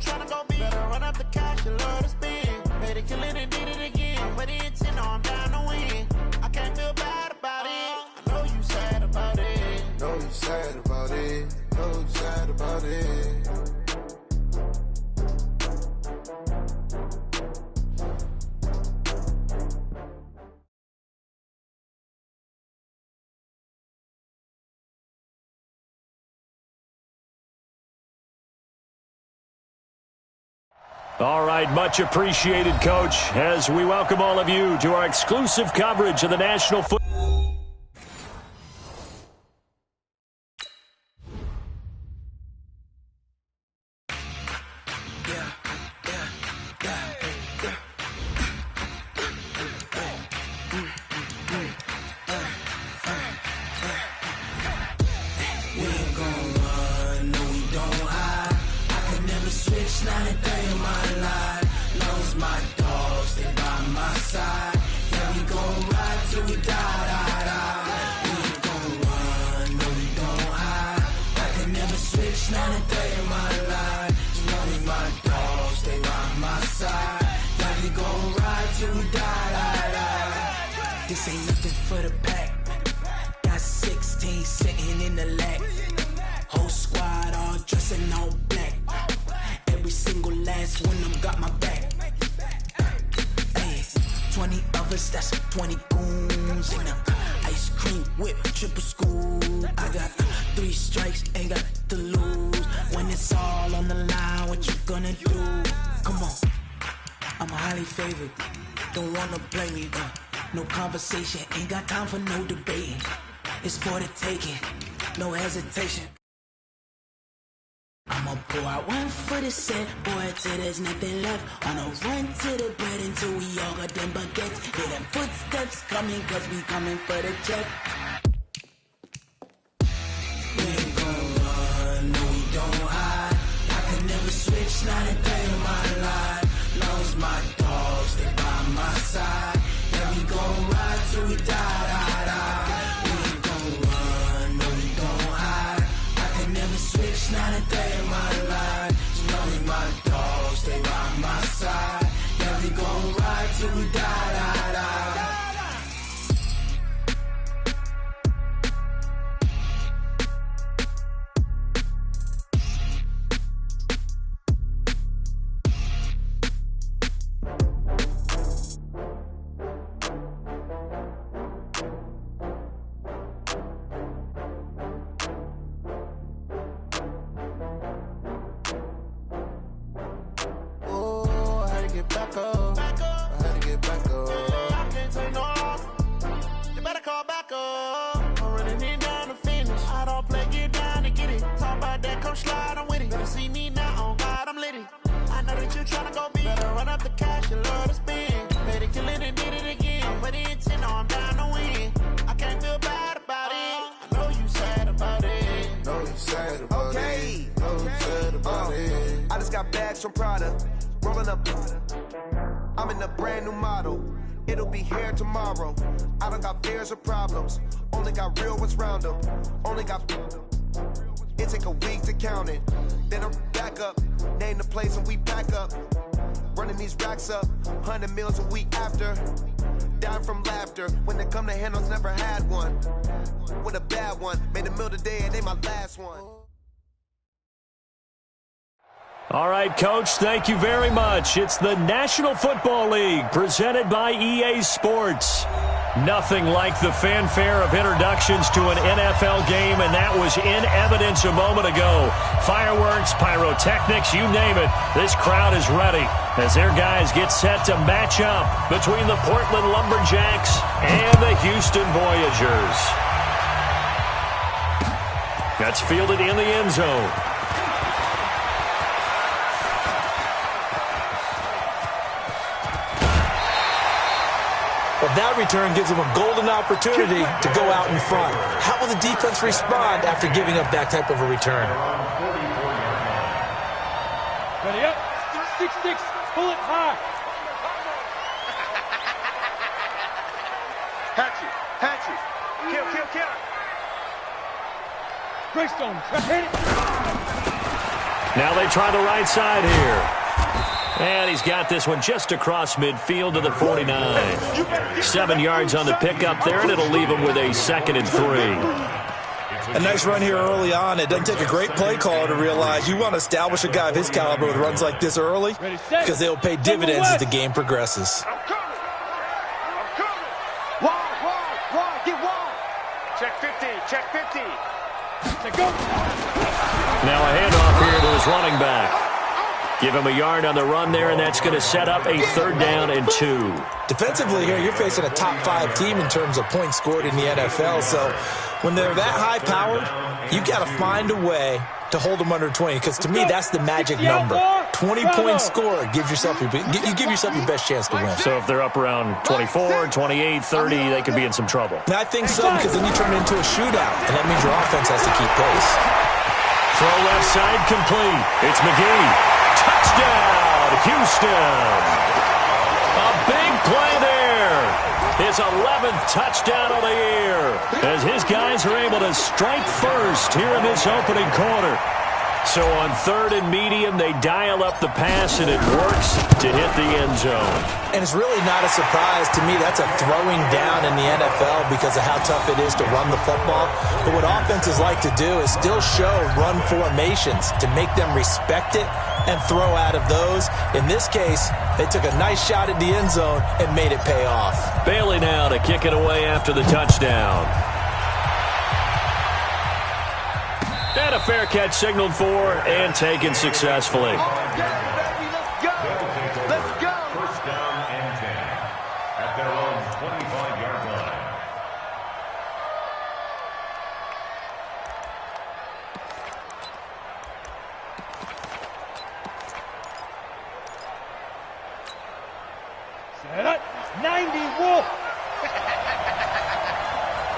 tryna go big. Better run up the cash, you love to spend. Made it killing and did it again. But the intent, no, I'm down to win. I can't feel bad about it. I know you sad about it. Know you sad about it. Know you sad about it. All right, much appreciated, Coach, as we welcome all of you to our exclusive coverage of the National Football. Not a day in my life, long as my dogs stay by my side. Yeah, we gon' ride till we die. We ain't gon' run, no we don't hide. I can never switch, not a day in my life, as long as my dogs stay by my side. Yeah, we gon' ride till we die. This ain't nothing for the pack. Got 16 sitting in the lap. Whole squad all dressing all black. Every single last one of them got my back. Hey, 20 of us, that's 20 goons. In a ice cream whip, triple scoop. I got 3 strikes, ain't got to lose. When it's all on the line, what you gonna do? Come on, I'm highly favored. Don't wanna play me, no conversation. Ain't got time for no debating. It's for the taking, no hesitation. I'ma pour out one for the set, boy, till there's nothing left. On a run to the bread until we all got them baguettes. Hear them footsteps coming, cause we coming for the check. We ain't gon' run, no we don't hide. I can never switch, not a day in my life. Long as my dogs stay by my side. Yeah, we gon' ride till we die. We ain't gon' run, no we don't hide. I can never switch, not a day in my life, as long as my dogs stay by my side. Yeah, we gon' ride till we die. Back up. I had to get back up. I can't take no loss. You better call back up. I'm running it down to finish. I don't play, get down to get it. Talk about that, come slide, I'm with it. Better see me now, on God, I'm lit it. I know that you tryna go big. Better run up the cash, you love to spend. Made it, kill it, and did it again. But the intent, no, I'm down to win. I can't feel bad about it. I know you sad about it. Know you sad about it. Know you sad about it. I just got bags from Prada. Rolling up, I'm in a brand new model. It'll be here tomorrow. I don't got fears or problems. Only got real ones round them. Only got. It take a week to count it. Then I'm back up. Name the place and we pack up. Running these racks up. 100 meals a week after. Down from laughter. When they come to handles, never had one. With a bad one. Made a meal today and they my last one. All right, Coach, thank you very much. It's the National Football League presented by EA Sports. Nothing like the fanfare of introductions to an NFL game, and that was in evidence a moment ago. Fireworks, pyrotechnics, you name it. This crowd is ready as their guys get set to match up between the Portland Lumberjacks and the Houston Voyagers. That's fielded in the end zone. But that return gives them a golden opportunity to go out in front. How will the defense respond after giving up that type of a return? Ready up. 6-6. Pull it high. Hatchet. Hatchet. Kill, kill, kill. Greystone. Hit it. Now they try the right side here. And he's got this one just across midfield to the 49. 7 yards on the pickup there, and it'll leave him with a 2nd and 3. A nice run here early on. It doesn't take a great play caller to realize you want to establish a guy of his caliber with runs like this early because they'll pay dividends as the game progresses. I'm coming. Wide, get wide. Check 50, check 50. Go. Now a handoff here to his running back. Give him a yard on the run there, and that's going to set up a 3rd down and 2. Defensively here, you're facing a top 5 team in terms of points scored in the NFL. So when they're that high-powered, you've got to find a way to hold them under 20, because to me, that's the magic number. 20-point score gives yourself you give yourself your best chance to win. So if they're up around 24, 28, 30, they could be in some trouble. And I think so, because then you turn it into a shootout, and that means your offense has to keep pace. Throw left side complete. It's McGee. Touchdown, Houston. A big play there. His 11th touchdown of the year as his guys are able to strike first here in this opening quarter. So on 3rd and medium, they dial up the pass, and it works to hit the end zone. And it's really not a surprise to me. That's a throwing down in the NFL because of how tough it is to run the football. But what offenses like to do is still show run formations to make them respect it and throw out of those. In this case, they took a nice shot at the end zone and made it pay off. Bailey now to kick it away after the touchdown. And a fair catch signaled for and taken successfully. Let's go. First down and 10 at their own 25-yard line. Set up. 90 Wolf.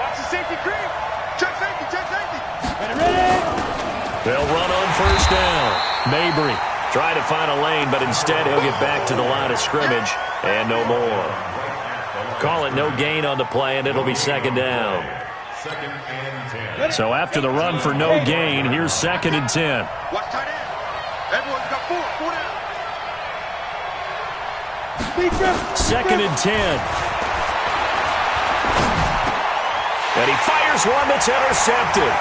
Watch the safety creep. Check safety. Ready. They'll run on 1st down. Mabry trying to find a lane, but instead he'll get back to the line of scrimmage and no more. Call it no gain on the play, and it'll be 2nd down. 2nd and 10. So after the run for no gain, here's 2nd and 10. Watch tight end. Everyone's got 4 down. 2nd and 10. And he fires one that's intercepted.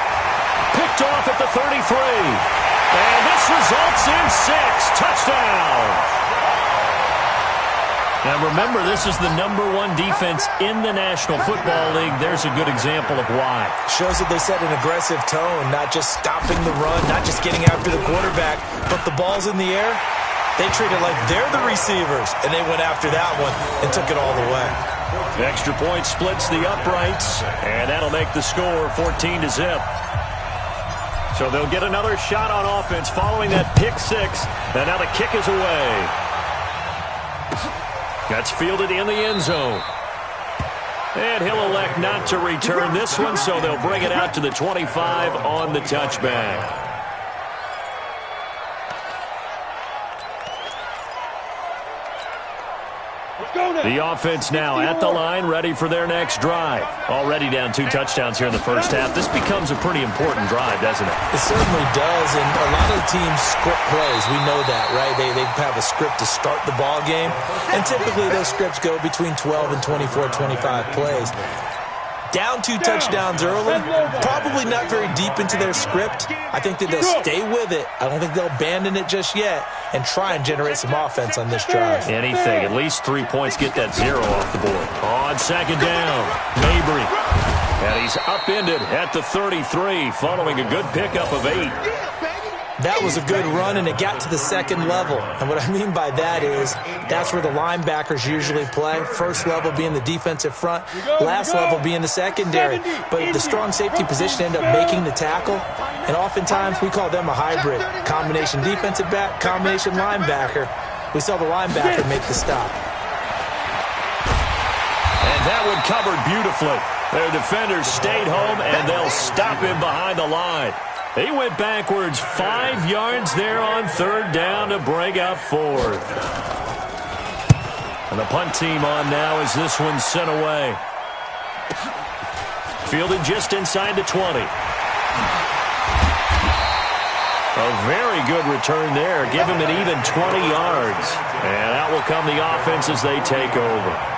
Picked off at the 33. And this results in 6. Touchdown. Now remember, this is the #1 defense in the National Football League. There's a good example of why. Shows that they set an aggressive tone, not just stopping the run, not just getting after the quarterback, but the ball's in the air. They treat it like they're the receivers, and they went after that one and took it all the way. Extra point splits the uprights, and that'll make the score 14-0. So they'll get another shot on offense following that pick 6, and now the kick is away. That's fielded in the end zone. And he'll elect not to return this one, so they'll bring it out to the 25 on the touchback. The offense now at the line, ready for their next drive. Already down 2 touchdowns here in the first half. This becomes a pretty important drive, doesn't it? It certainly does, and a lot of the teams script plays. We know that, right? They have a script to start the ball game, and typically those scripts go between 12 and 24, 25 plays. Down 2 touchdowns early, probably not very deep into their script. I think that they'll stay with it. I don't think they'll abandon it just yet and try and generate some offense on this drive. Anything. At least 3 points, get that 0 off the board. On 2nd down, Mabry. And he's upended at the 33 following a good pickup of 8. That was a good run, and it got to the 2nd level. And what I mean by that is that's where the linebackers usually play. First level being the defensive front, last level being the secondary. But the strong safety position ended up making the tackle, and oftentimes we call them a hybrid. Combination defensive back, combination linebacker. We saw the linebacker make the stop. And that one covered beautifully. Their defenders stayed home, and they'll stop him behind the line. He went backwards 5 yards there on 3rd down to bring up 4th. And the punt team on now as this one's sent away. Fielded just inside the 20. A very good return there. Give him an even 20 yards. And out will come the offense as they take over.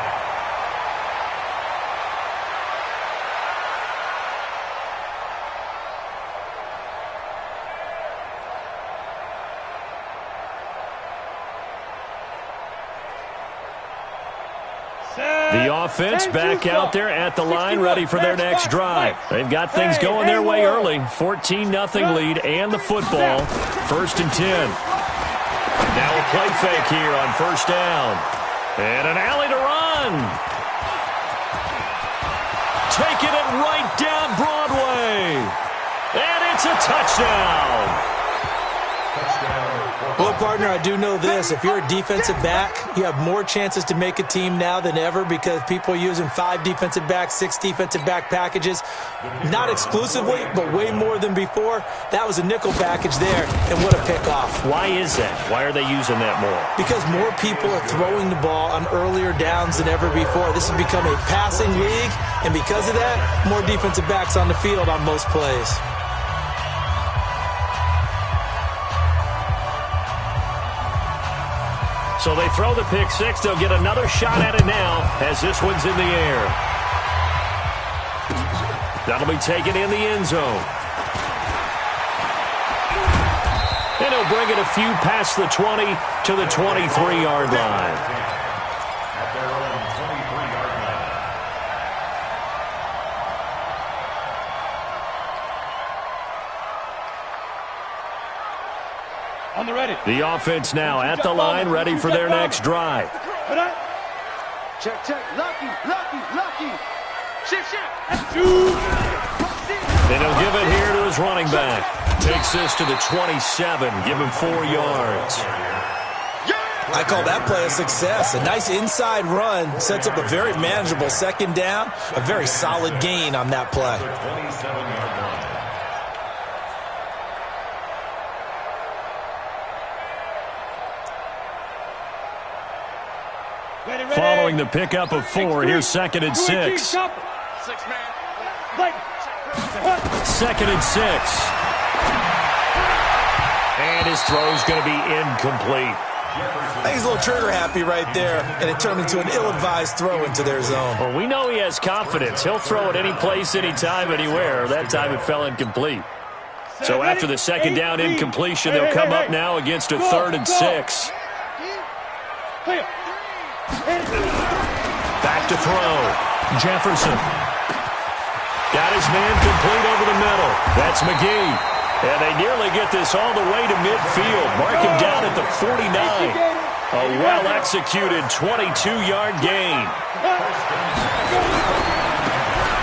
The offense back out there at the line, ready for their next drive. They've got things going their way early. 14-0 lead and the football. 1st and 10. Now a play fake here on 1st down. And an alley to run. Taking it right down Broadway. And it's a touchdown. Well, partner, I do know this. If you're a defensive back, you have more chances to make a team now than ever because people are using 5 defensive backs, 6 defensive back packages. Not exclusively, but way more than before. That was a nickel package there, and what a pickoff. Why is that? Why are they using that more? Because more people are throwing the ball on earlier downs than ever before. This has become a passing league, and because of that, more defensive backs on the field on most plays. So they throw the pick six. They'll get another shot at it now as this one's in the air. That'll be taken in the end zone. And he'll bring it a few past the 20 to the 23-yard line. At their own 23-yard line. On the ready. The offense now at the line, ready for their next drive. Check, check. Lucky, lucky, lucky. Shift, shift. And he'll give it here to his running back. Takes this to the 27. Give him 4 yards. I call that play a success. A nice inside run sets up a very manageable 2nd down. A very solid gain on that play. 27-yard line. Following the pickup of 4, here's 2nd and 6. 6-man. 2nd and 6. And his throw's going to be incomplete. I think he's a little trigger happy right there, and it turned into an ill-advised throw into their zone. Well, we know he has confidence. He'll throw it any place, anytime, anywhere. That time it fell incomplete. So after the 2nd down incompletion, they'll come up now against a 3rd and 6. Back to throw. Jefferson. Got his man complete over the middle. That's McGee. And they nearly get this all the way to midfield. Mark him down at the 49. A well-executed 22-yard gain.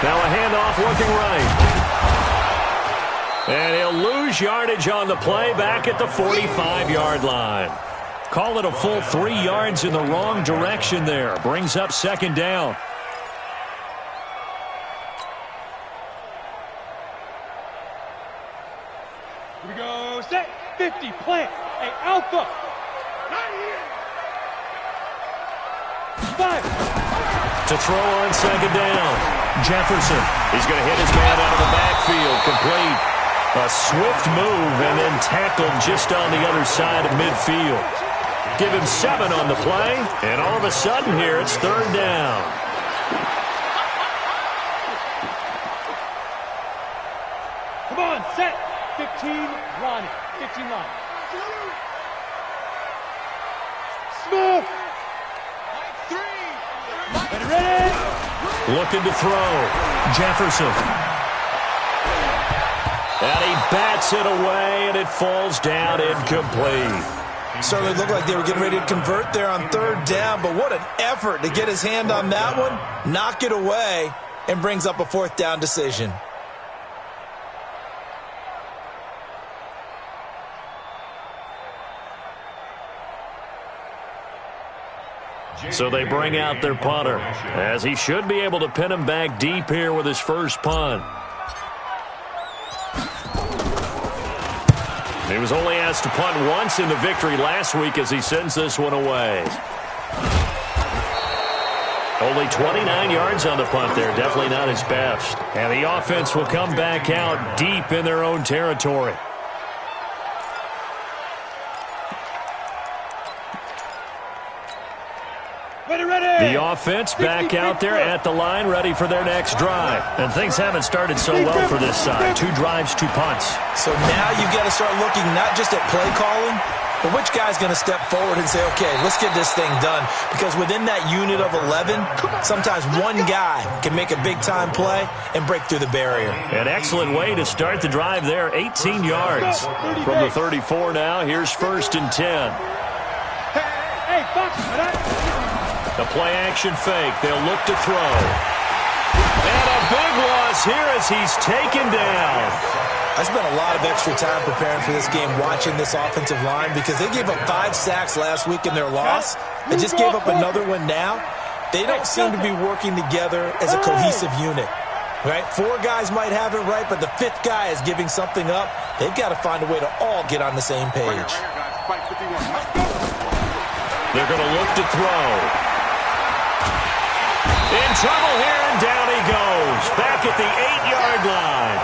Now a handoff looking right. And he'll lose yardage on the play back at the 45-yard line. Call it a full 3 yards in the wrong direction there. Brings up 2nd down. Here we go. Set. 50. Plant. Hey, Alpha. 5. To throw on 2nd down. Jefferson. He's going to hit his man out of the backfield. Complete. A swift move and then tackled just on the other side of midfield. Give him 7 on the play, and all of a sudden here it's 3rd down. Come on, set. 15, line. 15 line. Smooth. 3. Ready. Looking to throw. Jefferson. And he bats it away, and it falls down incomplete. Certainly looked like they were getting ready to convert there on 3rd down, but what an effort to get his hand on that one, knock it away, and brings up a 4th down decision. So they bring out their punter, as he should be able to pin him back deep here with his first punt. He was only asked to punt once in the victory last week as he sends this one away. Only 29 yards on the punt there. Definitely not his best. And the offense will come back out deep in their own territory. The offense back out there at the line, ready for their next drive. And things haven't started so well for this side. 2 drives, 2 punts. So now you've got to start looking not just at play calling, but which guy's going to step forward and say, okay, let's get this thing done. Because within that unit of 11, sometimes one guy can make a big-time play and break through the barrier. An excellent way to start the drive there, 18 yards. From the 34 now, here's 1st and 10. The play-action fake. They'll look to throw. And a big loss here as he's taken down. I spent a lot of extra time preparing for this game watching this offensive line because they gave up 5 sacks last week in their loss. They just gave up another one now. They don't seem to be working together as a cohesive unit. Right? 4 guys might have it right, but the 5th guy is giving something up. They've got to find a way to all get on the same page. They're going to look to throw. In trouble here, and down he goes. Back at the 8-yard line.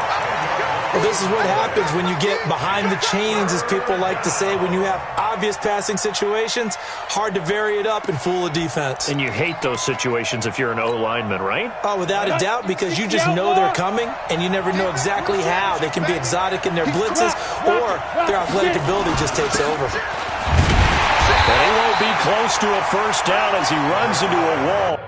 Well, this is what happens when you get behind the chains, as people like to say. When you have obvious passing situations, hard to vary it up and fool a defense. And you hate those situations if you're an O-lineman, right? Oh, without a doubt, because you just know they're coming, and you never know exactly how. They can be exotic in their blitzes, or their athletic ability just takes over. And he won't be close to a first down as he runs into a wall.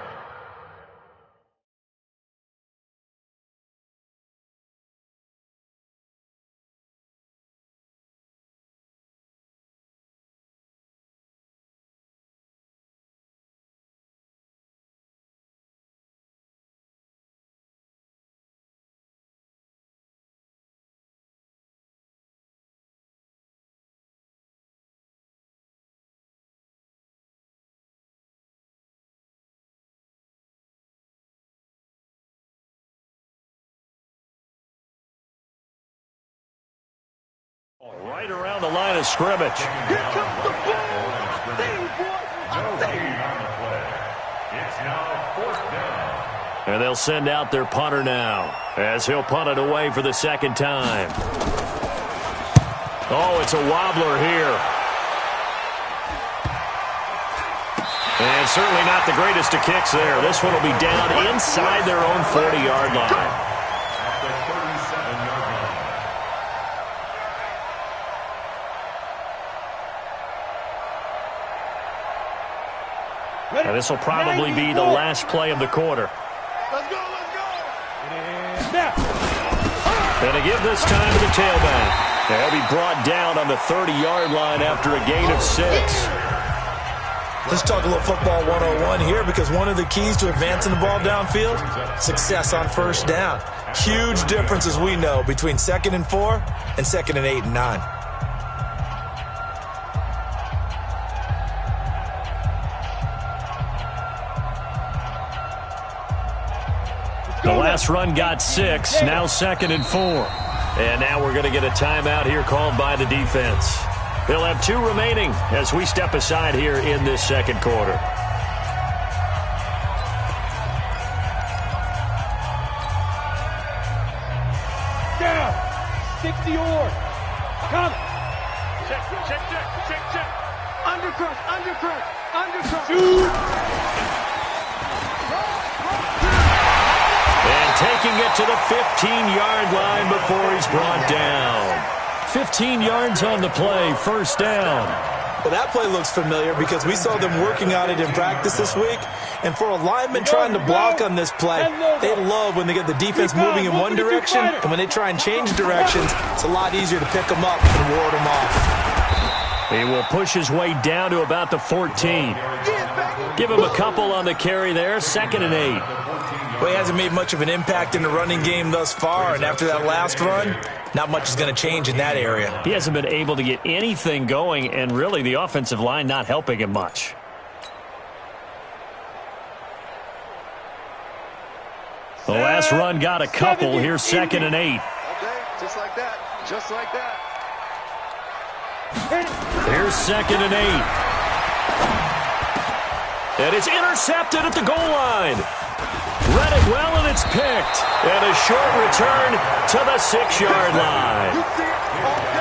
Right around the line of scrimmage. Here comes the ball. It's now 4th down. And they'll send out their punter now as he'll punt it away for the 2nd time. Oh, it's a wobbler here. And certainly not the greatest of kicks there. This one will be down inside their own 40-yard line. And this will probably be the last play of the quarter. Let's go, let's go. And to give this time to the tailback. They'll be brought down on the 30-yard line after a gain of 6. Let's talk a little football 101 here, because one of the keys to advancing the ball downfield, success on first down. Huge difference, as we know, between 2nd and 4 and 2nd and 8 and 9. The last run got 6, now 2nd and 4. And now we're going to get a timeout here called by the defense. They'll have 2 remaining as we step aside here in this 2nd quarter. Down. 60 or. Come. Check. Undercrush. Shoot. And taking it to the 15-yard line before he's brought down. 15 yards on the play, first down. Well, that play looks familiar because we saw them working on it in practice this week. And for a lineman trying to block on this play, they love when they get the defense moving in one direction. And when they try and change directions, it's a lot easier to pick them up and ward them off. He will push his way down to about the 14. Give him a couple on the carry there, 2nd and 8. Well, he hasn't made much of an impact in the running game thus far, and after that last run, not much is going to change in that area. He hasn't been able to get anything going, and really the offensive line not helping him much. The last run got a couple. Here's 2nd and 8. Okay, just like that. Just like that. Here's 2nd and 8. And it's intercepted at the goal line. Read it well, and it's picked. And a short return to the 6-yard line.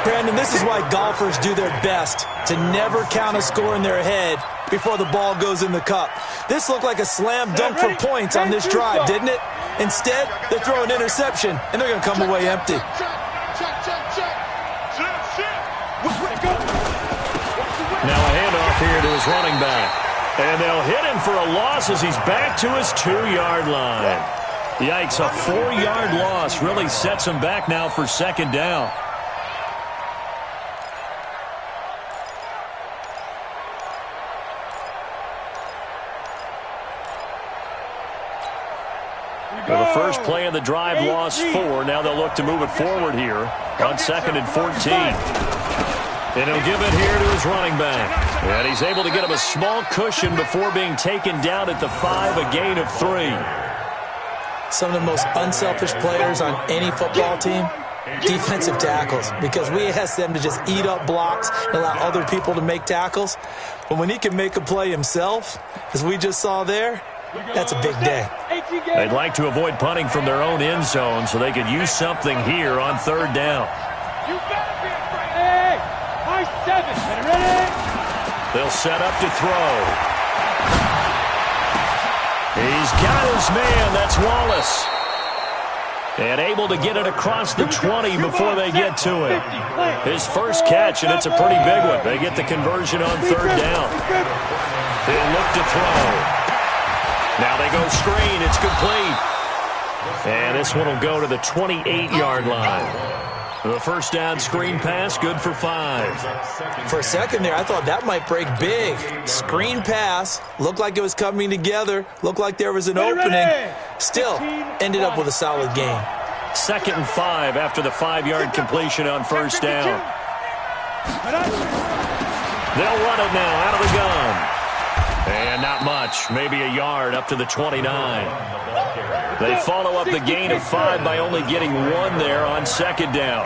Brandon, this is why golfers do their best to never count a score in their head before the ball goes in the cup. This looked like a slam dunk for points on this drive, didn't it? Instead, they're throwing interception, and they're going to come away empty. Now a handoff here to his running back. And they'll hit him for a loss as he's back to his 2-yard line. Yikes, a 4-yard loss really sets him back now for second down. Well, the first play of the drive lost 4. Now they'll look to move it forward here on 2nd and 14. And he'll give it here to his running back. And he's able to get him a small cushion before being taken down at the 5, a gain of 3. Some of the most unselfish players on any football team, defensive tackles, because we ask them to just eat up blocks and allow other people to make tackles. But when he can make a play himself, as we just saw there, that's a big day. They'd like to avoid punting from their own end zone so they could use something here on 3rd down. They'll set up to throw. He's got his man. That's Wallace. And able to get it across the 20 before they get to him. His first catch, and it's a pretty big one. They get the conversion on 3rd down. They'll look to throw. Now they go screen. It's complete. And this one will go to the 28-yard line. The first down screen pass, good for 5. For a second there, I thought that might break big. Screen pass, looked like it was coming together, looked like there was an opening. Still, ended up with a solid gain. 2nd and 5 after the 5-yard completion on 1st down. They'll run it now out of the gun. And not much, maybe a yard up to the 29. They follow up the gain of 5 by only getting 1 there on 2nd down.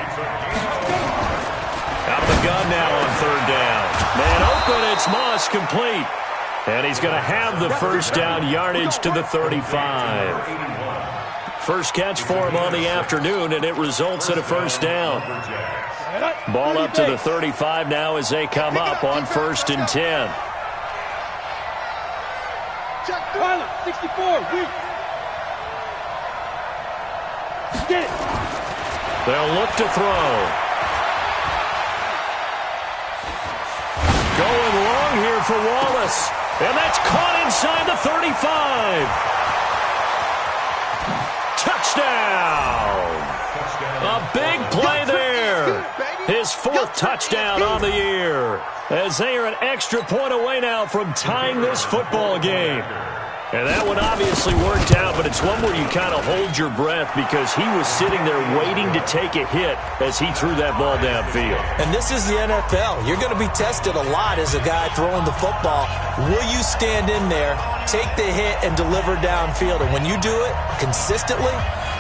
Out of the gun now on 3rd down. Man open, it's Moss, complete. And he's going to have the first down yardage to the 35. First catch for him on the afternoon, and it results in a first down. Ball up to the 35 now as they come up on 1st and 10. 64, weak. Get it. They'll look to throw. Going long here for Wallace. And that's caught inside the 35. Touchdown. A big play there. His 4th touchdown on the year. As they are an extra point away now from tying this football game. And that one obviously worked out, but it's one where you kind of hold your breath because he was sitting there waiting to take a hit as he threw that ball downfield. And this is the NFL. You're going to be tested a lot as a guy throwing the football. Will you stand in there, take the hit, and deliver downfield? And when you do it consistently,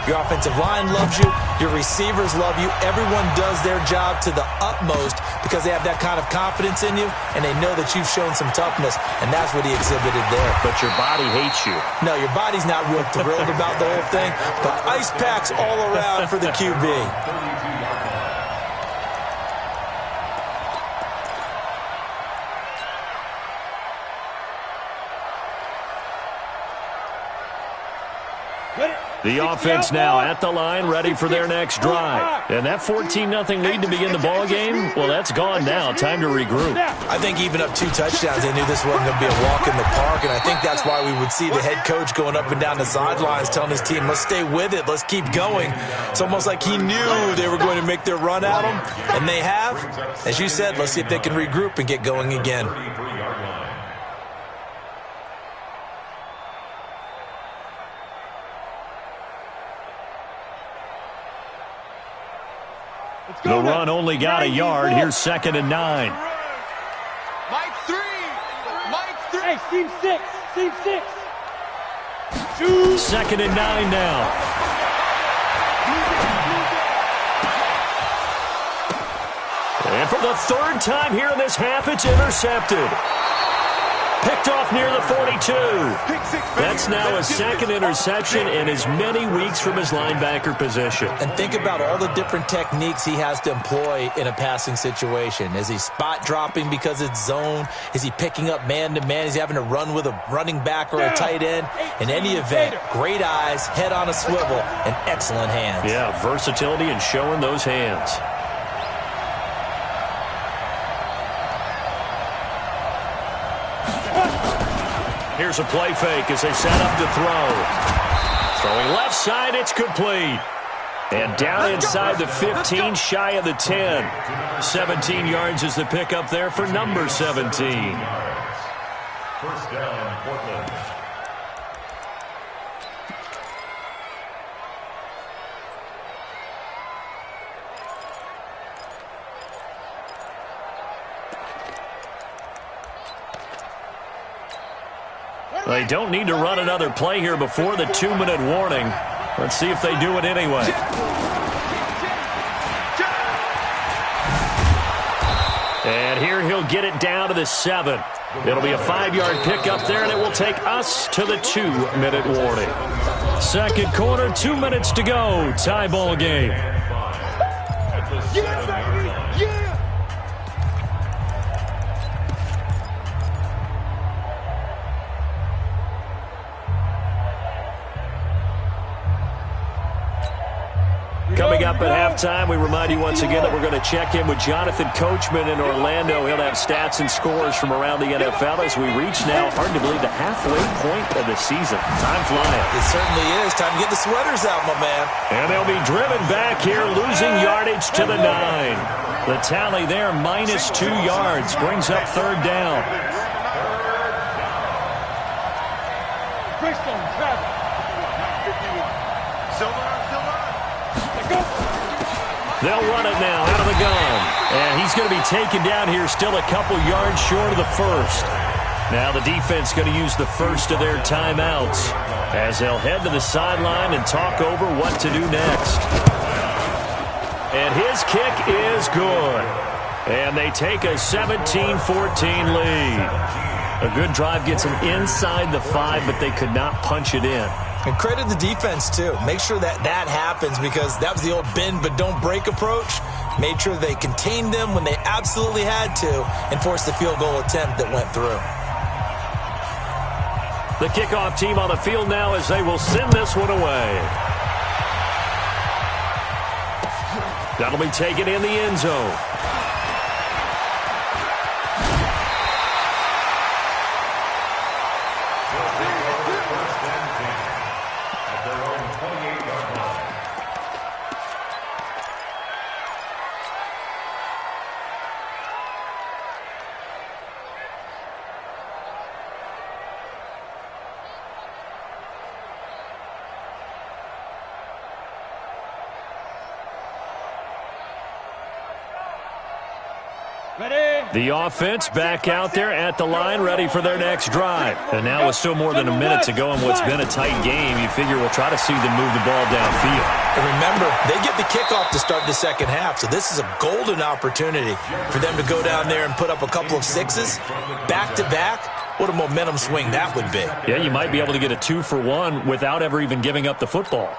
your offensive line loves you, your receivers love you, everyone does their job to the utmost because they have that kind of confidence in you, and they know that you've shown some toughness, and that's what he exhibited there. But your body hates you. No, your body's not real thrilled about the whole thing, but ice packs all around for the QB. The offense now at the line, ready for their next drive. And that 14-0 lead to begin the ball game, well, that's gone now. Time to regroup. I think even up 2 touchdowns, they knew this wasn't going to be a walk in the park, and I think that's why we would see the head coach going up and down the sidelines telling his team, let's stay with it, let's keep going. It's almost like he knew they were going to make their run at him, and they have. As you said, let's see if they can regroup and get going again. The run only got a yard. Here's 2nd and 9. Mike 3. Hey, team 6. Team 6. 2nd and 9 now. And for the 3rd time here in this half, it's intercepted. Picked off near the 42. That's now a second interception in as many weeks from his linebacker position. And think about all the different techniques he has to employ in a passing situation. Is he spot dropping because it's zone? Is he picking up man-to-man? Is he having to run with a running back or a tight end? In any event, great eyes, head on a swivel, and excellent hands. Yeah, versatility and showing those hands. Here's a play fake as they set up to throw. Throwing left side, it's complete. And down inside the 15, shy of the 10. 17 yards is the pickup there for number 17. First down, Portland. They don't need to run another play here before the 2-minute warning. Let's see if they do it anyway. And here he'll get it down to the 7. It'll be a 5-yard pickup there, and it will take us to the 2-minute warning. Second quarter, 2 minutes to go. Tie ball game. Coming up at halftime, we remind you once again that we're going to check in with Jonathan Coachman in Orlando. He'll have stats and scores from around the NFL as we reach now, hard to believe, the halfway point of the season. Time flying. It certainly is. Time to get the sweaters out, my man. And they'll be driven back here, losing yardage to the 9. The tally there, minus 2 yards, brings up third down. They'll run it now out of the gun. And he's going to be taken down here, still a couple yards short of the first. Now the defense going to use the first of their timeouts as they'll head to the sideline and talk over what to do next. And his kick is good. And they take a 17-14 lead. A good drive gets them inside the 5, but they could not punch it in. And credit the defense, too. Make sure that happens because that was the old bend but don't break approach. Made sure they contained them when they absolutely had to and forced the field goal attempt that went through. The kickoff team on the field now as they will send this one away. That'll be taken in the end zone. The offense back out there at the line, ready for their next drive. And now with still more than a minute to go in what's been a tight game, you figure we'll try to see them move the ball downfield. And remember, they get the kickoff to start the second half, so this is a golden opportunity for them to go down there and put up a couple of sixes back-to-back. What a momentum swing that would be. Yeah, you might be able to get a 2-for-1 without ever even giving up the football.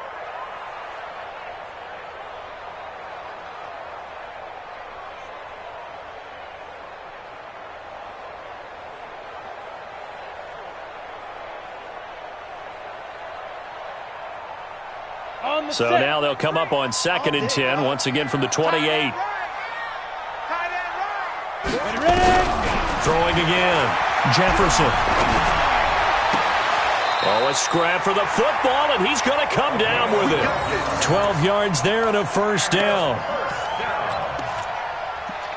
So now they'll come up on 2nd and 10, once again from the 28. Throwing again. Jefferson. Oh, a scrap for the football, and he's going to come down with it. 12 yards there and a first down.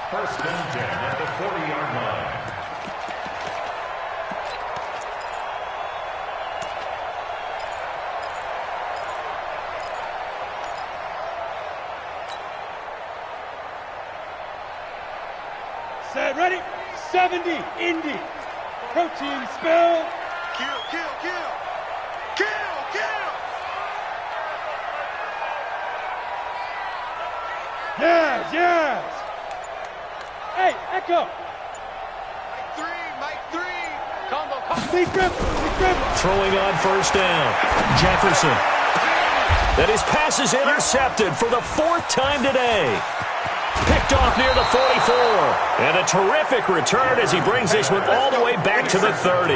First and 10 at the 40-yard line. Set, ready, 70, Indy. Protein spill. Kill, kill, kill. Kill, kill. Yes, yes. Hey, Echo. Mike 3, Mike 3. Come Throwing on first down. Jefferson. And his pass is intercepted for the 4th time today. Picked off near the 44. And a terrific return as he brings this one all the way back to the 30.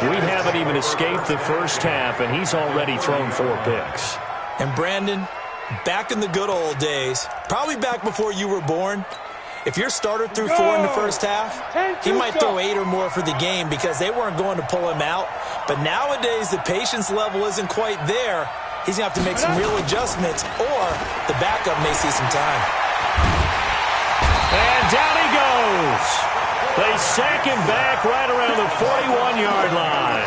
We haven't even escaped the first half, and he's already thrown 4 picks. And Brandon, back in the good old days, probably back before you were born, if your starter threw 4 in the first half, he might throw 8 or more for the game because they weren't going to pull him out. But nowadays, the patience level isn't quite there. He's going to have to make some real adjustments, or the backup may see some time. And down he goes. They sack him back right around the 41-yard line.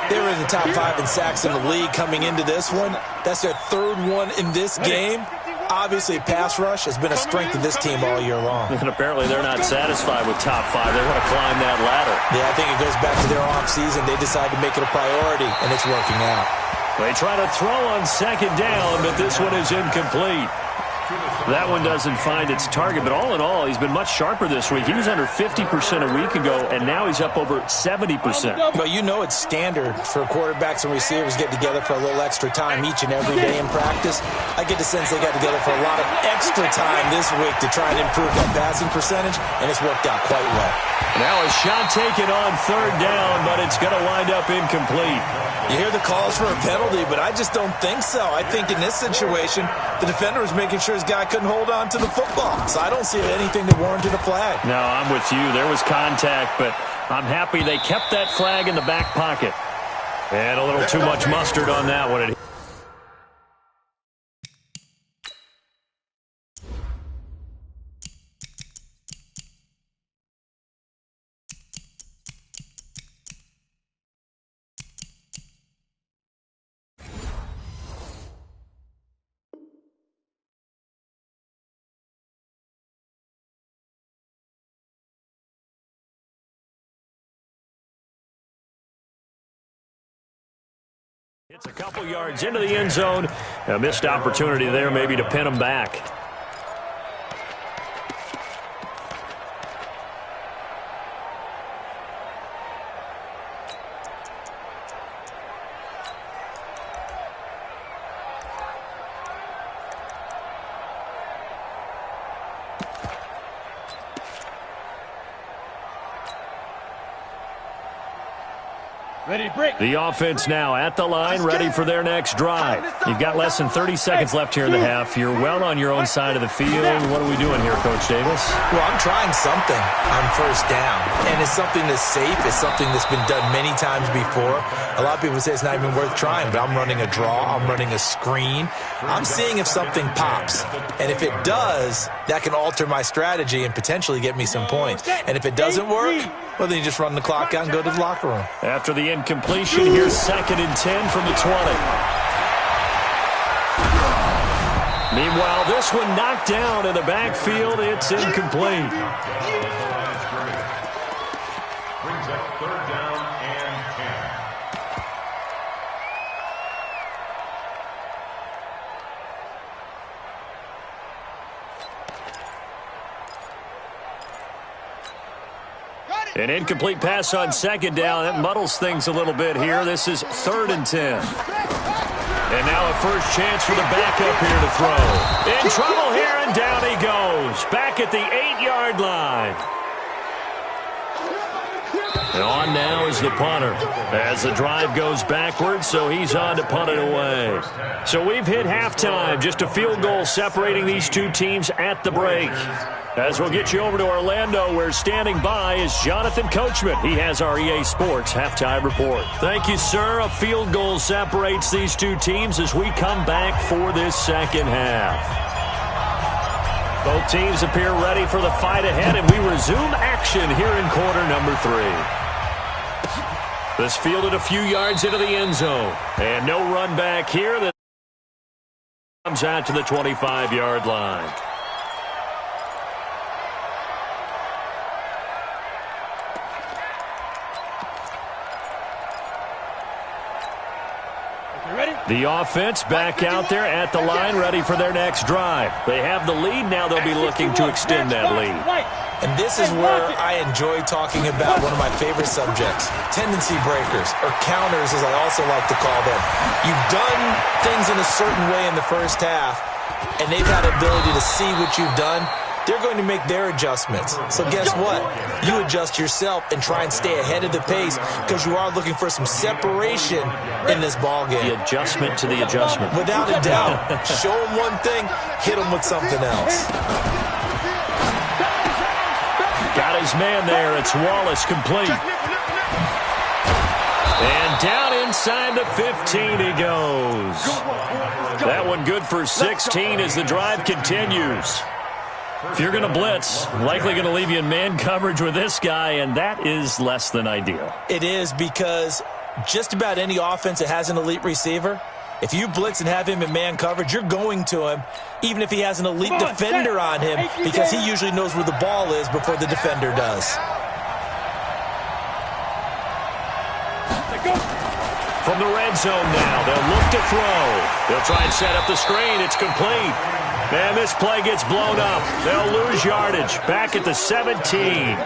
They were in the top 5 in sacks in the league coming into this one. That's their 3rd one in this game. Obviously, pass rush has been a strength of this team all year long. And apparently they're not satisfied with top 5. They want to climb that ladder. Yeah, I think it goes back to their offseason. They decided to make it a priority, and it's working out. They try to throw on second down, but this one is incomplete. That one doesn't find its target, but all in all, he's been much sharper this week. He was under 50% a week ago, and now he's up over 70%. Well, you know it's standard for quarterbacks and receivers get together for a little extra time each and every day in practice. I get the sense they got together for a lot of extra time this week to try and improve that passing percentage, and it's worked out quite well. Now a shot taken on third down, but it's going to wind up incomplete. You hear the calls for a penalty, but I just don't think so. I think in this situation, the defender was making sure his guy couldn't hold on to the football. So I don't see anything that warranted a flag. No, I'm with you. There was contact, but I'm happy they kept that flag in the back pocket. And a little too much mustard on that one. It's a couple yards into the end zone. A missed opportunity there maybe to pin him back. The offense now at the line, ready for their next drive. You've got less than 30 seconds left here in the half. You're well on your own side of the field. What are we doing here, Coach Davis? Well, I'm trying something on first down, and it's something that's safe. It's something that's been done many times before. A lot of people say it's not even worth trying, but I'm running a draw. I'm running a screen. I'm seeing if something pops, and if it does, that can alter my strategy and potentially get me some points. And if it doesn't work, well, then you just run the clock out and go to the locker room. After the incompletion, here's 2nd and 10 from the 20. Meanwhile, this one knocked down in the backfield. It's incomplete. Brings up 3rd down and 10. An incomplete pass on 2nd down. That muddles things a little bit here. This is 3rd and 10. And now a first chance for the backup here to throw. In trouble here, and down he goes. Back at the 8-yard line. And on now is the punter as the drive goes backwards, so he's on to punt it away. So we've hit halftime. Just a field goal separating these two teams at the break. As we'll get you over to Orlando, where standing by is Jonathan Coachman. He has our EA Sports halftime report. Thank you, sir. A field goal separates these two teams as we come back for this second half. Both teams appear ready for the fight ahead, and we resume action here in quarter number 3. This fielded a few yards into the end zone, and no run back here. That comes out to the 25-yard line. You ready? The offense back out there at the line, ready for their next drive. They have the lead. Now they'll be looking to extend that lead. And this is where I enjoy talking about one of my favorite subjects, tendency breakers, or counters as I also like to call them. You've done things in a certain way in the first half, and they've had the ability to see what you've done. They're going to make their adjustments. So guess what? You adjust yourself and try and stay ahead of the pace because you are looking for some separation in this ball game. The adjustment to the adjustment. Without a doubt. Show them one thing, hit them with something else. Got his man there. It's Wallace complete. And down inside the 15 he goes. That one good for 16 as the drive continues. If you're going to blitz, likely going to leave you in man coverage with this guy, and that is less than ideal. It is, because just about any offense that has an elite receiver, if you blitz and have him in man coverage, you're going to him, even if he has an elite defender on him, because he usually knows where the ball is before the defender does. From the red zone now, they'll look to throw. They'll try and set up the screen. It's complete. And this play gets blown up. They'll lose yardage. Back at the 17.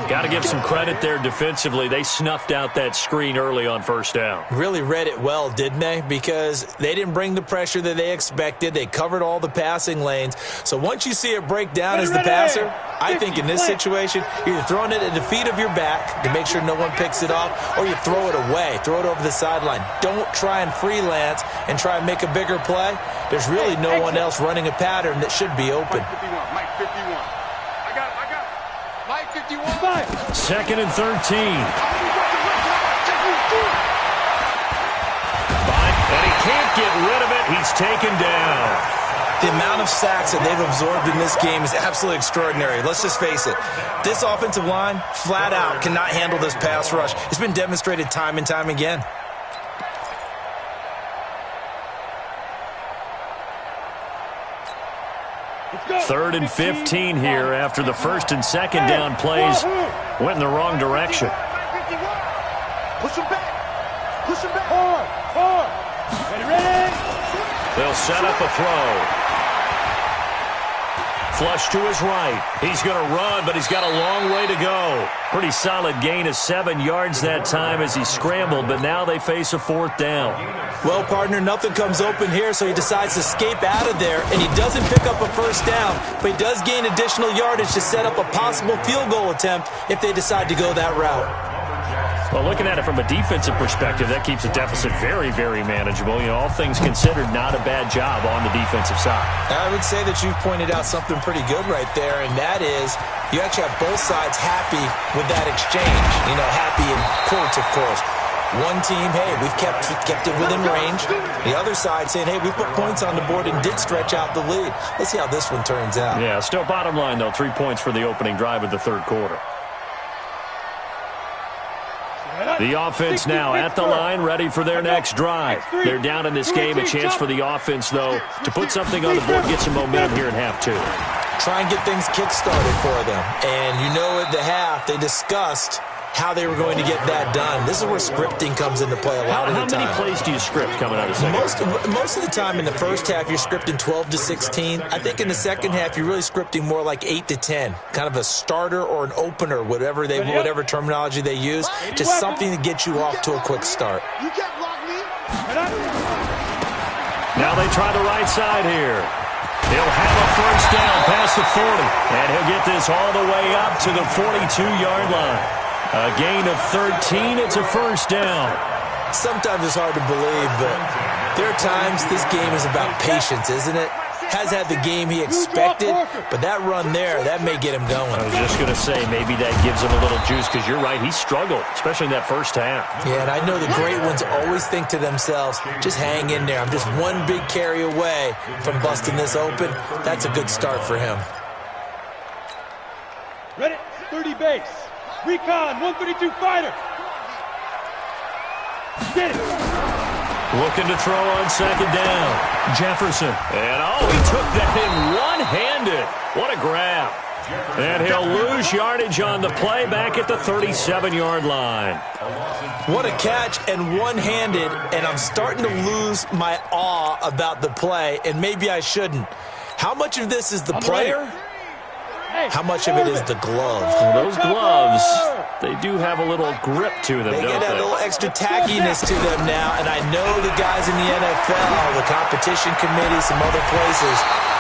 Got to give some credit there defensively. They snuffed out that screen early on first down. Really read it well, didn't they? Because they didn't bring the pressure that they expected. They covered all the passing lanes. So once you see it break down as the passer, I think in this situation, you're either throwing it at the feet of your back to make sure no one picks it off, or you throw it away. Throw it over the sideline. Don't try and freelance and try and make a bigger play. There's really no one else running a pattern that should be open. Mike 51. I got it. Mike 51. Second and 13. And he can't get rid of it. He's taken down. The amount of sacks that they've absorbed in this game is absolutely extraordinary. Let's just face it. This offensive line, flat out, cannot handle this pass rush. It's been demonstrated time and time again. Third and 15 here after the first and second down plays went in the wrong direction. Push him back. Hard. Ready. They'll set up a throw. Flush to his right. He's going to run, but he's got a long way to go. Pretty solid gain of 7 yards that time as he scrambled, but now they face a fourth down. Well, partner, nothing comes open here, so he decides to escape out of there, and he doesn't pick up a first down, but he does gain additional yardage to set up a possible field goal attempt if they decide to go that route. Well, looking at it from a defensive perspective, that keeps the deficit very, very manageable. You know, all things considered, not a bad job on the defensive side. I would say that you've pointed out something pretty good right there, and that is you actually have both sides happy with that exchange. You know, happy in quotes, of course. One team, hey, we've kept it within range. The other side saying, hey, we put points on the board and did stretch out the lead. Let's see how this one turns out. Yeah, still bottom line, though, 3 points for the opening drive of the third quarter. The offense now at the line, ready for their next drive. They're down in this game. A chance for the offense, though, to put something on the board, get some momentum here in half two. Try and get things kick-started for them. And you know at the half, they discussed how they were going to get that done. This is where scripting comes into play a lot of the time. How many plays do you script coming out of the second? Most of the time in the first half, you're scripting 12 to 16. I think in the second half, you're really scripting more like 8 to 10. Kind of a starter or an opener, whatever terminology they use. Just something to get you off to a quick start. Now they try the right side here. He'll have a first down past the 40. And he'll get this all the way up to the 42-yard line. A gain of 13. It's a first down. Sometimes it's hard to believe, but there are times this game is about patience, isn't it? Has had the game he expected, but that run there, that may get him going. I was just going to say, maybe that gives him a little juice, because you're right, he struggled, especially in that first half. Yeah, and I know the great ones always think to themselves, just hang in there. I'm just one big carry away from busting this open. That's a good start for him. Ready, 30 base. Recon, 132 fighter. Get it. Looking to throw on second down. Jefferson. And, he took that in one-handed. What a grab. And he'll lose lose yardage on the play back at the 37-yard line. What a catch, and one-handed, and I'm starting to lose my awe about the play, and maybe I shouldn't. How much of this is the player? How much of it is the glove? Well, those gloves, they do have a little grip to them, They don't get a they? little extra tackiness to them now, and I know the guys in the NFL, the competition committee, some other places,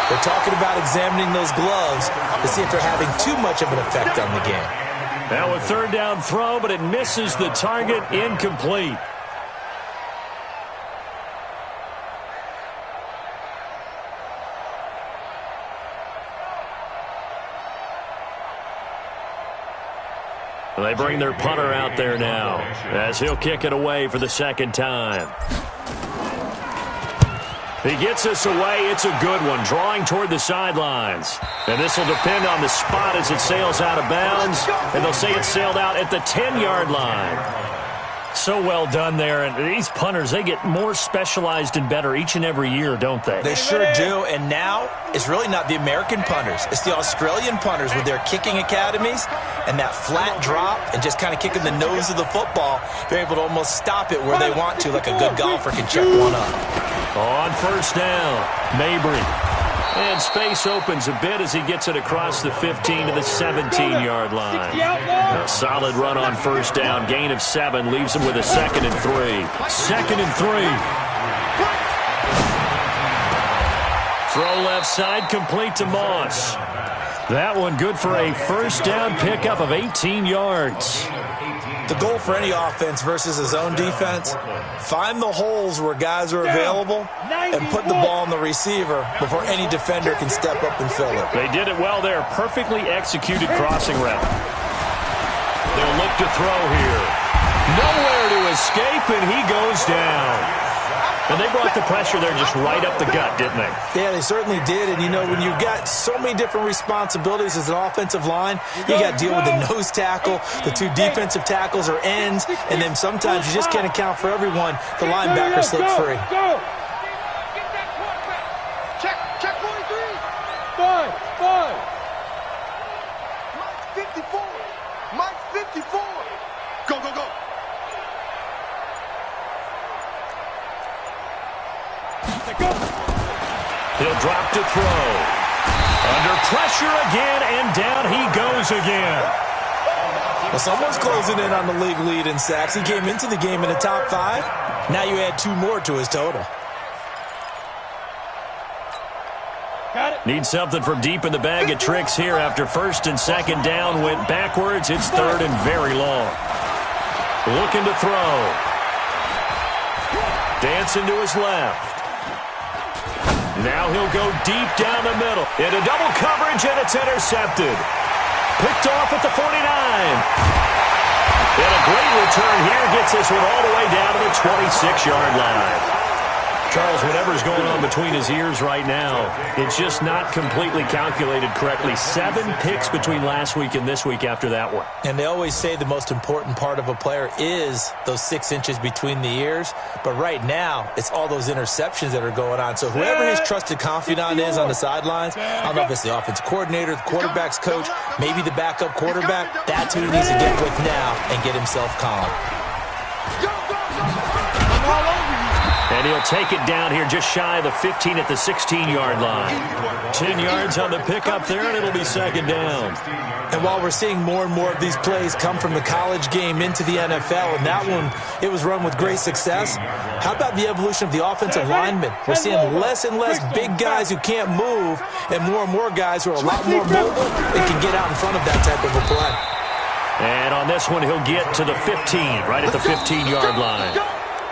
they're talking about examining those gloves to see if they're having too much of an effect on the game. Now a third down throw, but it misses the target, incomplete. They bring their punter out there now as he'll kick it away for the second time. He gets us away. It's a good one, drawing toward the sidelines. And this will depend on the spot as it sails out of bounds. And they'll say it sailed out at the 10-yard line. So well done there. And these punters, they get more specialized and better each and every year, don't they? They sure do. And now it's really not the American punters. It's the Australian punters with their kicking academies and that flat drop and just kind of kicking the nose of the football. They're able to almost stop it where they want to, like a good golfer can check one up. On first down, Mabry. And space opens a bit as he gets it across the 15 to the 17-yard line. A solid run on first down. Gain of 7 leaves him with a 2nd and 3. 2nd and 3. Throw left side, complete to Moss. That one good for a first down pickup of 18 yards. The goal for any offense versus his own defense, find the holes where guys are available and put the ball on the receiver before any defender can step up and fill it. They did it well there. Perfectly executed crossing route. They'll look to throw here. Nowhere to escape, and he goes down. And they brought the pressure there just right up the gut, didn't they? Yeah, they certainly did. And, you know, when you've got so many different responsibilities as an offensive line, you got to deal with the nose tackle, the 2 defensive tackles or ends, and then sometimes you just can't account for everyone. The linebacker slipped free. Check 43. 5. Mike 54. Mike 54. Go. He'll drop to throw. Under pressure again, and down he goes again. Well, someone's closing in on the league lead in sacks. He came into the game in the top 5. Now you add 2 more to his total. Need something from deep in the bag of tricks here after first and second down went backwards. It's third and very long. Looking to throw. Dancing to his left. Now he'll go deep down the middle. Into double coverage, and it's intercepted. Picked off at the 49. And a great return here gets this one all the way down to the 26-yard line. Charles, whatever's going on between his ears right now, it's just not completely calculated correctly. 7 picks between last week and this week after that one. And they always say the most important part of a player is those 6 inches between the ears. But right now, it's all those interceptions that are going on. So whoever his trusted confidant is on the sidelines, I don't know if it's the offensive coordinator, the quarterback's coach, maybe the backup quarterback, that's who he needs to get with now and get himself calm. And he'll take it down here just shy of the 15 at the 16-yard line. 10 yards on the pickup there, and it'll be second down. And while we're seeing more and more of these plays come from the college game into the NFL, and that one, it was run with great success, how about the evolution of the offensive linemen? We're seeing less and less big guys who can't move and more guys who are a lot more mobile and can get out in front of that type of a play. And on this one, he'll get to the 15, right at the 15-yard line.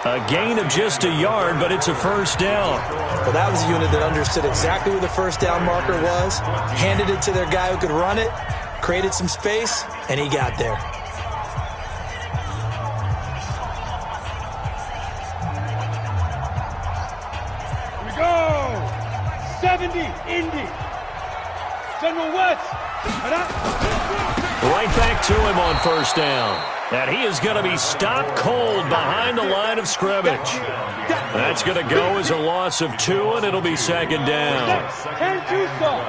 A gain of just a yard, but it's a first down. Well, that was a unit that understood exactly where the first down marker was, handed it to their guy who could run it, created some space, and he got there. Here we go. 70, Indy. General West. Right back to him on first down. And he is going to be stopped cold behind the line of scrimmage. That's going to go as a loss of 2, and it'll be second down. 10-2 stop.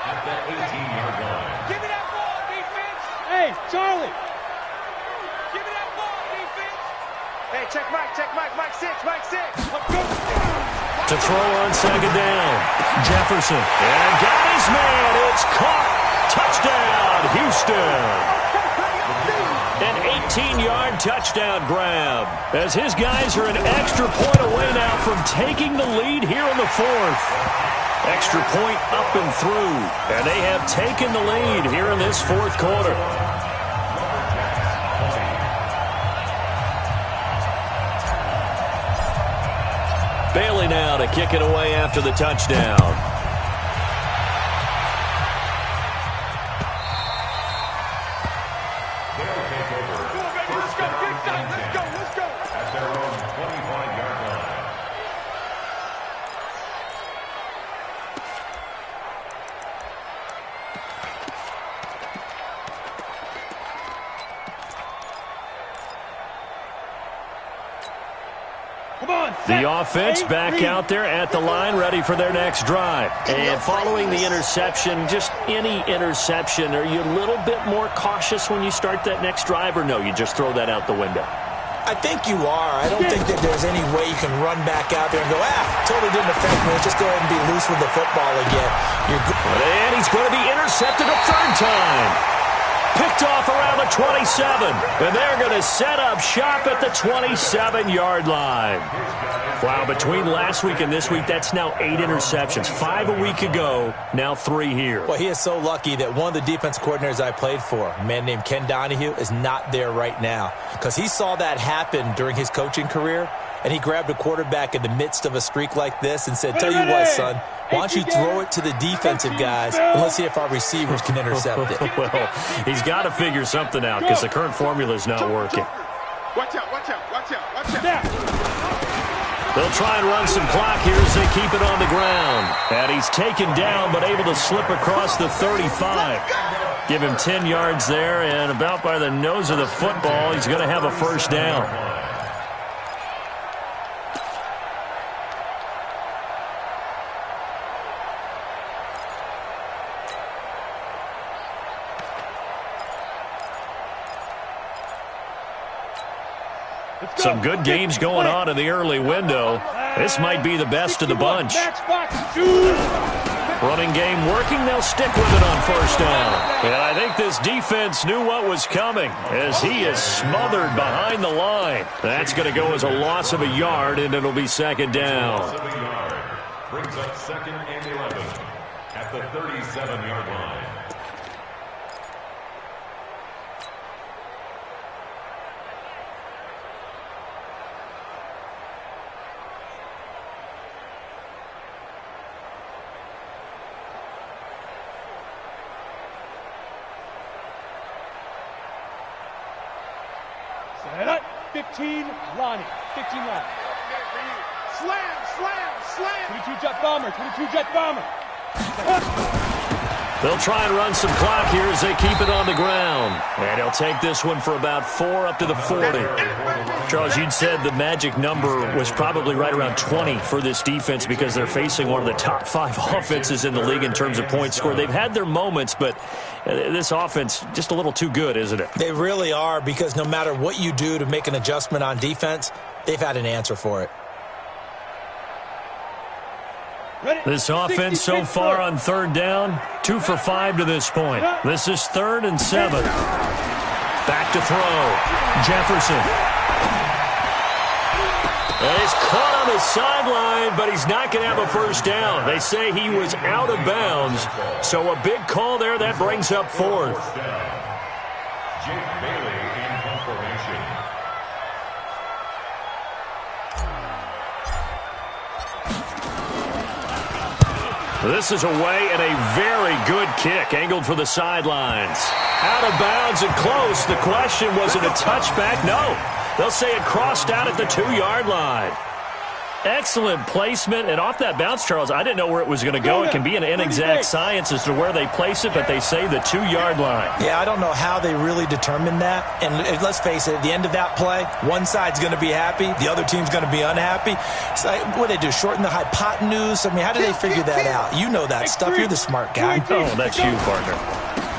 At the 18-yard line. Give me that ball, Hey, Charlie. Give me that ball, defense. Hey, check Mike, Mike 6. Let's go. To throw on second down. Jefferson. And got his man. It's caught. Touchdown, Houston. An 18-yard touchdown grab, as his guys are an extra point away now from taking the lead here in the fourth. Extra point up and through, and they have taken the lead here in this fourth quarter. Bailey now to kick it away after the touchdown. The offense back out there at the line, ready for their next drive. And following the interception, just any interception, are you a little bit more cautious when you start that next drive, or no, you just throw that out the window? I think you are. I don't think that there's any way you can run back out there and go, totally didn't affect me. Let's just go ahead and be loose with the football again. And he's going to be intercepted a third time. Picked off around the 27, and they're going to set up shop at the 27-yard line. Wow, between last week and this week, that's now 8 interceptions. 5 a week ago, now 3 here. Well, he is so lucky that one of the defense coordinators I played for, a man named Ken Donahue, is not there right now, because he saw that happen during his coaching career, and he grabbed a quarterback in the midst of a streak like this and said, tell you what, son, why don't you throw it to the defensive guys, and let's see if our receivers can intercept it. Well, he's got to figure something out because the current formula is not working. Watch out. They'll try and run some clock here as they keep it on the ground. And he's taken down but able to slip across the 35. Give him 10 yards there, and about by the nose of the football, he's going to have a first down. Some good games going on in the early window. This might be the best of the bunch. Running game working. They'll stick with it on first down. And I think this defense knew what was coming as he is smothered behind the line. That's going to go as a loss of a yard, and it'll be second down. Loss of a yard brings up second and 11 at the 37-yard line. Set up. 15, Lonnie. 15 Lonnie. Slam. 22 jet bomber. They'll try and run some clock here as they keep it on the ground. And he'll take this one for about 4 up to the 40. Charles, you'd said the magic number was probably right around 20 for this defense because they're facing one of the top 5 offenses in the league in terms of points scored. They've had their moments, but this offense just a little too good, isn't it? They really are, because no matter what you do to make an adjustment on defense, they've had an answer for it. This offense so far on third down, 2 for 5 to this point. This is 3rd and 7. Back to throw. Jefferson. And he's caught on the sideline, but he's not going to have a first down. They say he was out of bounds, so a big call there. That brings up 4th. Jake Bailey in formation. This is away and a very good kick, angled for the sidelines. Out of bounds and close. The question, was it a touchback? No. They'll say it crossed out at the 2-yard line. Excellent placement, and off that bounce, Charles, I didn't know where it was going to go. It can be an inexact science as to where they place it, but they say the 2-yard line. Yeah, I don't know how they really determined that. And let's face it, at the end of that play, one side's going to be happy, the other team's going to be unhappy. It's like, what do they do, shorten the hypotenuse? I mean, how do they figure that out? You know that stuff. You're the smart guy. Oh, that's you, partner.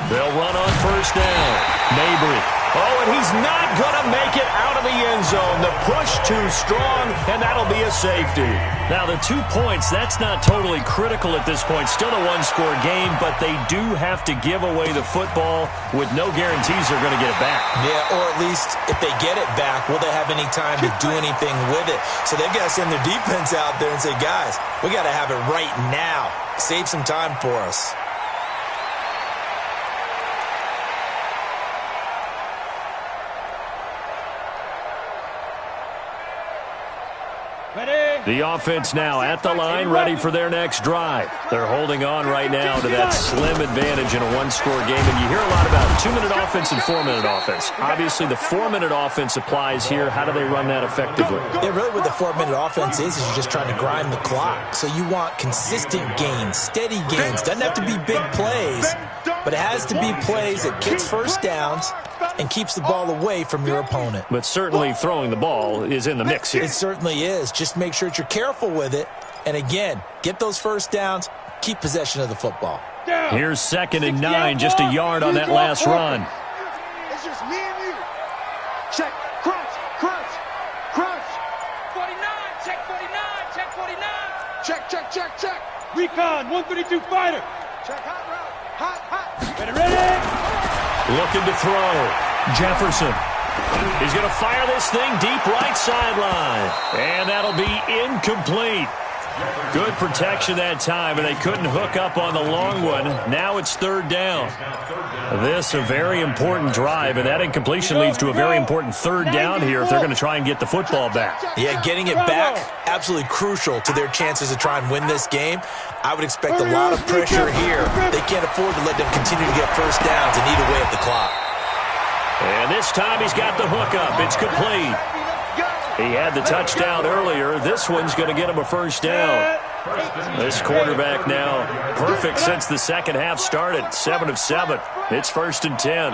They'll run on first down. Mabry. Oh, and he's not going to make it out of the end zone. The push too strong, and that'll be a safety. Now, the 2 points, that's not totally critical at this point. Still a one-score game, but they do have to give away the football with no guarantees they're going to get it back. Yeah, or at least if they get it back, will they have any time to do anything with it? So they've got to send their defense out there and say, guys, we got to have it right now. Save some time for us. The offense now at the line, ready for their next drive. They're holding on right now to that slim advantage in a one-score game. And you hear a lot about 2-minute offense and 4-minute offense. Obviously, the 4-minute offense applies here. How do they run that effectively? Yeah, really what the 4-minute offense is you're just trying to grind the clock. So you want consistent gains, steady gains. Doesn't have to be big plays, but it has to be plays that gets first downs and keeps the ball away from your opponent. But certainly throwing the ball is in the mix here. It certainly is. Just make sure that you're careful with it. And again, get those first downs, keep possession of the football. Here's 2nd and 9, just a yard on that last run. It's just me and you. Check, crunch, crunch, crunch. 49, check 49, check 49. Check, check, check, check. Recon, 132 fighter. Check hot route, hot, hot. Ready? Looking to throw. Jefferson. He's going to fire this thing deep right sideline. And that'll be incomplete. Good protection that time, and they couldn't hook up on the long one. Now it's 3rd down. This a very important drive, and that incompletion leads to a very important 3rd down here if they're going to try and get the football back. Yeah, getting it back, absolutely crucial to their chances to try and win this game. I would expect a lot of pressure here. They can't afford to let them continue to get first downs and eat away at the clock. And this time he's got the hookup. It's complete. He had the touchdown earlier. This one's going to get him a first down. This quarterback now perfect since the second half started. 7 of 7. It's 1st and 10.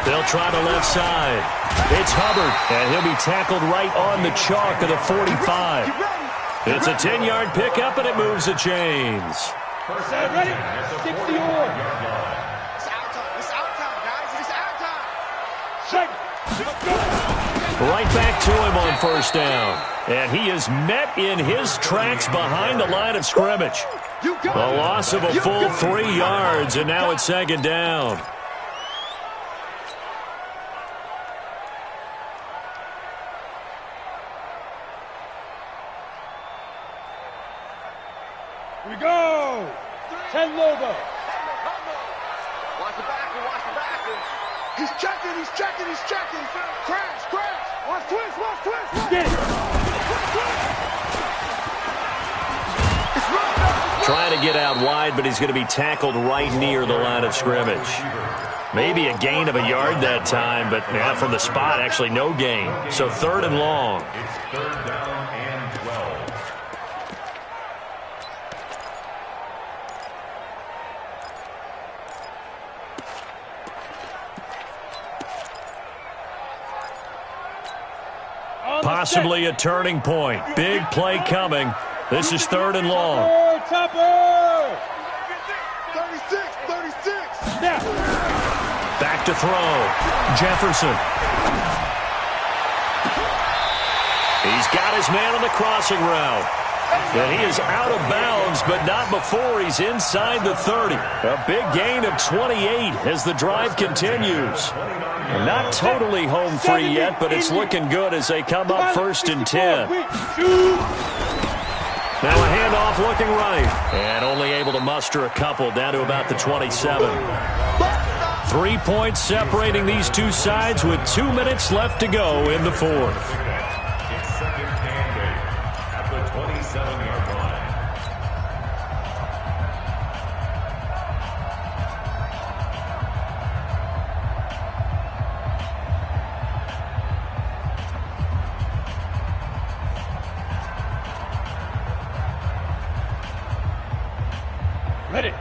They'll try the left side. It's Hubbard, and he'll be tackled right on the chalk of the 45. It's a 10-yard pickup, and it moves the chains. Ready? 60 or. Right back to him on first down. And he is met in his tracks behind the line of scrimmage. A loss of a full 3 yards, and now it's 2nd down. Here we go. 10 Lobo. Watch the backer. He's checking. Crash. Watch twist. Get it. Trying to get out wide, but he's going to be tackled right near the line of scrimmage. Maybe a gain of a yard that time, but from the spot, actually no gain. So 3rd and long. It's 3rd down and 12. Possibly a turning point. Big play coming. This is 3rd and long. Topper. 36. Snap. Back to throw. Jefferson. He's got his man on the crossing route. And he is out of bounds, but not before he's inside the 30. A big gain of 28 as the drive continues. Not totally home free yet, but it's looking good as they come up 1st and 10. Now a handoff looking right. And only able to muster a couple down to about the 27. 3 points separating these two sides with 2 minutes left to go in the 4th. It's 2nd and 8 at the 27-yard line.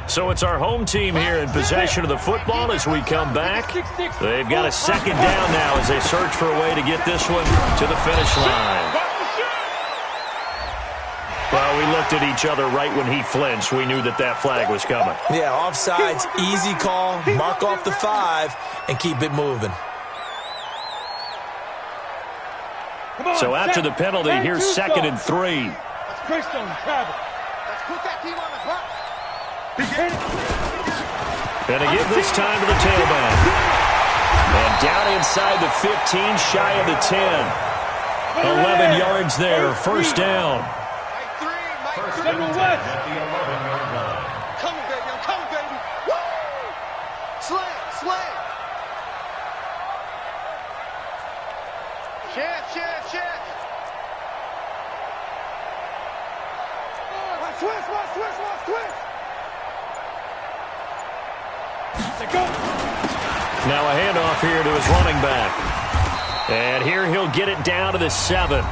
So it's our home team here in possession of the football as we come back. They've got a 2nd down now as they search for a way to get this one to the finish line. Well, we looked at each other right when he flinched. We knew that flag was coming. Yeah, offsides, easy call, mark off the 5, and keep it moving. So after the penalty, here's 2nd and 3. Let's Greystone travel. Let's put that team on the clock. And they give this time to the tailback. And down inside the 15, shy of the 10. 11 yards there, first down. First and 10 at the 11-yard line. Coming, baby. I'm coming, baby. Woo! Slam. Chance. Watch, twist. Go. Now a handoff here to his running back. And here he'll get it down to the 7.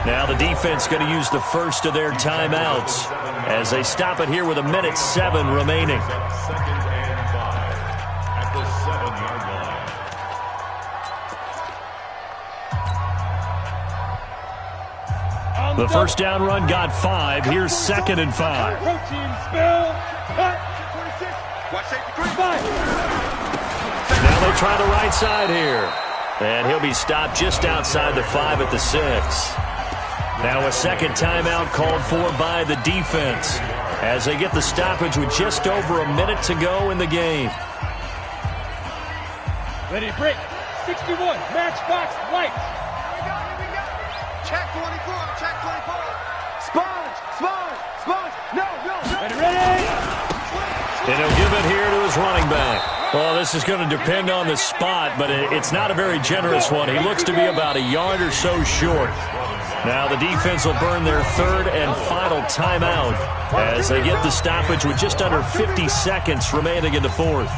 Now the defense going to use the first of their timeouts as they stop it here with 1:07 remaining. 2nd and 5 at the 7-yard line. The first down run got 5. Here's 2nd and 5. Protein spill. Cut. 26. Watch safety. 25. Now they try the right side here. And he'll be stopped just outside the 5 at the 6. Now a second timeout called for by the defense as they get the stoppage with just over a minute to go in the game. Ready to break. 61. Matchbox lights. Here we go. Check 24. Sponge. No. Ready. And he'll give it here to his running back. Well, this is going to depend on the spot, but it's not a very generous one. He looks to be about a yard or so short. Now the defense will burn their 3rd and final timeout as they get the stoppage with just under 50 seconds remaining in the 4th.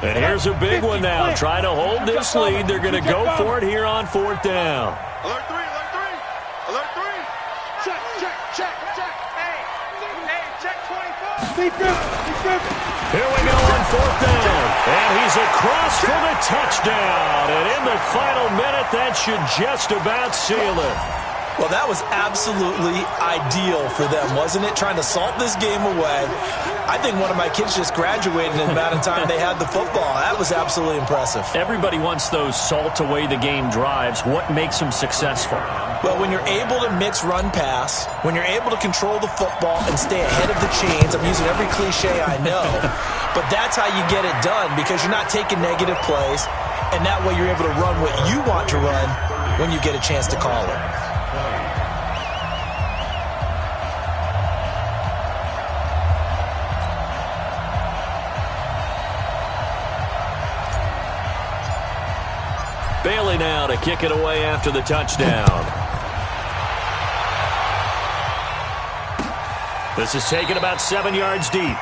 And here's a big one now. Trying to hold this lead. They're going to go for it here on 4th down. Alert 3. Check. Hey, check 24. Deep grip. Here we go on 4th down. And he's across for the touchdown. And in the final minute, that should just about seal it. Well, that was absolutely ideal for them, wasn't it? Trying to salt this game away. I think one of my kids just graduated in the amount of time they had the football. That was absolutely impressive. Everybody wants those salt-away-the-game drives. What makes them successful? Well, when you're able to mix run-pass, when you're able to control the football and stay ahead of the chains, I'm using every cliche I know, but that's how you get it done because you're not taking negative plays, and that way you're able to run what you want to run when you get a chance to call it. Bailey now to kick it away after the touchdown. This is taken about 7 yards deep.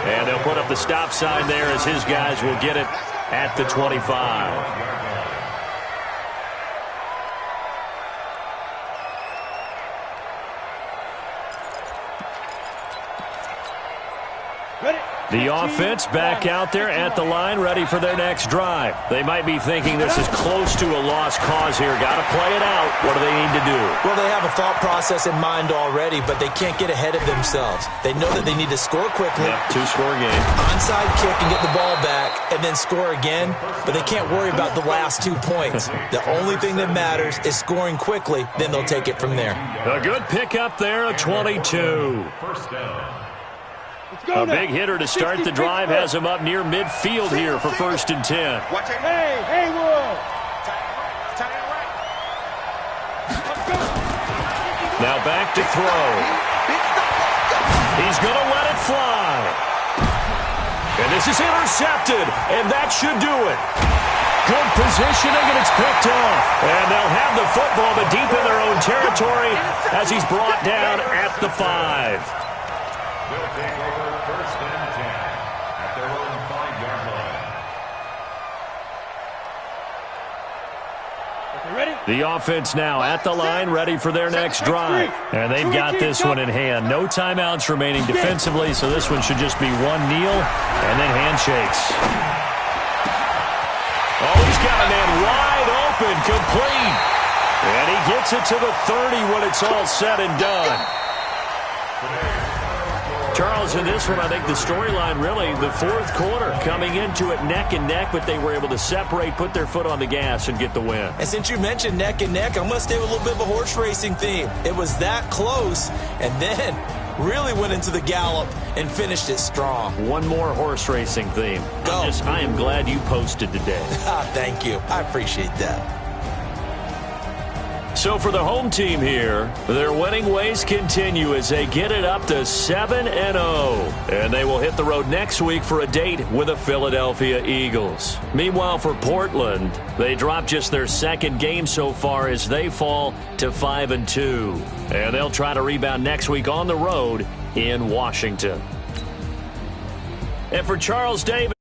And they'll put up the stop sign there as his guys will get it at the 25. The offense back out there at the line, ready for their next drive. They might be thinking this is close to a lost cause here. Got to play it out. What do they need to do? Well, they have a thought process in mind already, but they can't get ahead of themselves. They know that they need to score quickly. Yep, 2-score game. Onside kick and get the ball back and then score again, but they can't worry about the last 2 points. The only thing that matters is scoring quickly, then they'll take it from there. A good pickup there, a 22. First down. A big hitter to start the drive has him up near midfield here for 1st and 10. Watch it. Hey, Haywood. Now back to throw. He's going to let it fly. And this is intercepted, and that should do it. Good positioning, and it's picked off. And they'll have the football, but deep in their own territory as he's brought down at the 5. They'll take over 1st and 10 at their own 5-yard line. The offense now at the line, ready for their next drive. And they've got this one in hand. No timeouts remaining defensively, so this one should just be one kneel and then handshakes. Oh, he's got a man wide open, complete. And he gets it to the 30 when it's all said and done. Charles, in this one, I think the storyline really, the fourth quarter, coming into it neck and neck, but they were able to separate, put their foot on the gas, and get the win. And since you mentioned neck and neck, I'm going to stay with a little bit of a horse racing theme. It was that close, and then really went into the gallop and finished it strong. One more horse racing theme. Go. I am glad you posted today. Thank you. I appreciate that. So for the home team here, their winning ways continue as they get it up to 7-0. And they will hit the road next week for a date with the Philadelphia Eagles. Meanwhile, for Portland, they drop just their second game so far as they fall to 5-2. And they'll try to rebound next week on the road in Washington. And for Charles Davis.